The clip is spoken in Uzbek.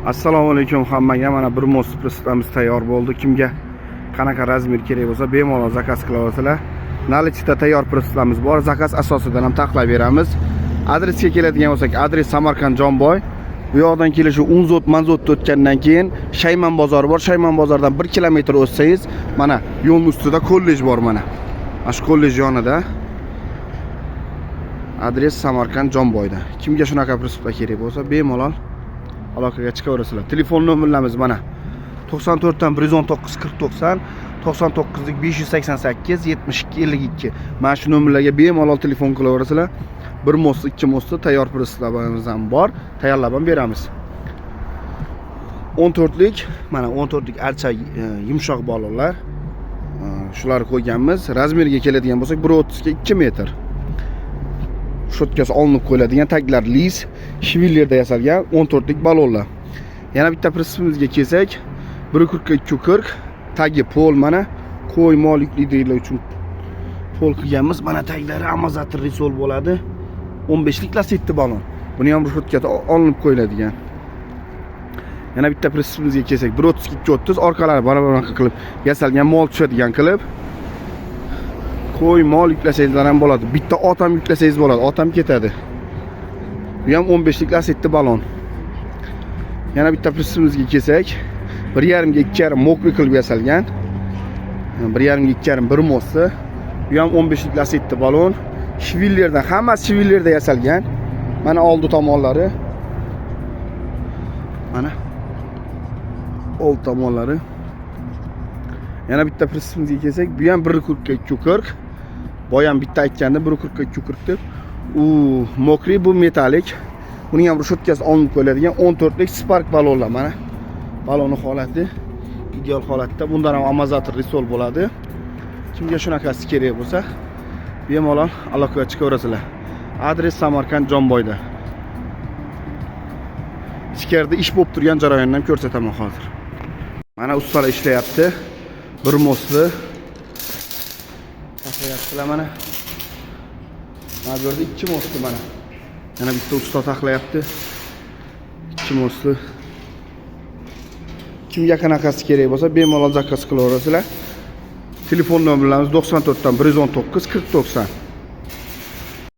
Assalomu alaykum hammaga. Mana bir mos pristamiz tayyor bo'ldi. Kimga qanaqa razmer kerak bo'lsa bemalol zakaz qila olasizlar. Nalichda tayyor pristamiz bor. Zakaz asosidan ham taqlab beramiz. Adresga keladigan bo'lsak, adres Samarqand Jonboy. Bu yoqdan kelishi Unzot Manzotni o'tgandan keyin Shayman bozori bor. Shayman bozordan 1 kilometr o'tsangiz, mana yo'l ustida kollej bor mana. Ash kollej yonida. Adres Samarqand Jonboyda. Kimga shunaqa pristlar kerak bo'lsa bemalol aloqaga chiqaverasizlar. Telefon nomerlarimiz mana 94 dan 119 4090, 99 588 72 52. Mana shu nomerlarga bemalol telefon qilaverasizlar. Bir mosli, ikki mosli tayyor pristlarimiz ham bor. Tayyorlab ham beramiz. 14lik, mana 14lik archa yumshoq balolar. Shularni qo'yganmiz. Razmerga keladigan bo'lsak 1.30 ga 2 metr. Shotkasi olinib qo'yiladigan taglar lis, shivillerda yasalgan 14lik balonlar. Yana bitta prinsipimizga kelsak, 1.40 ga 2.40, tagi pol mana, qo'y molikli deylar uchun pol qilganmiz. Mana taglari amazatr risol bo'ladi. 15lik lasetli balon. Buni ham shotkasi olinib qo'yiladigan. Yana bitta prinsipimizga kelsak, 1.30 2.30 orqalari barabar qilib yasalgan mol tushadigan qilib qo'y mol yuklasangiz ham bo'ladi. Bitta ot ham yuklasangiz bo'ladi. Ot ham ketadi. Bu ham 15lik lasetli balon. Yana bitta prinsipimizga kelsak, 1.5 ga 2.5 mokri qilib yasalgan. 1.5 ga 2.5 bir mosli. Bu ham 15lik lasetli balon. Shivillerdan, hammasi shivillerda yasalgan. Mana oldi tomonlari. Mana old tomonlari. Yana bitta prinsipimizga kelsak, bu ham 1.40 ga 2.40. Boyam bitta aytganda 1.40 ga 2.40 deb. Mokri bu metalik. Uning ham shotkasi olinib qo'yiladigan 14lik Spark balonlar mana. Balonni holati ideal holatda. Bundan ham amazatr risol bo'ladi. Kimga shunaqasi kerak bo'lsa, bemalol aloqaga chiqaverasizlar. Adres Samarqand Jonboyda. Ichkarida ish bo'lib turgan jarayonni ham ko'rsataman hozir. Mana ustalar ishlayapti. Bir mosli taqlayaptilar mana. Mana bu yerda 2 mosli mana. Yana bitta usta taqlayapti. 2 mosli. Kimga qanaqasi kerak bo'lsa bemalol zakaz qilaverasizlar. Telefon nomerlarimiz 94 dan 119 4090.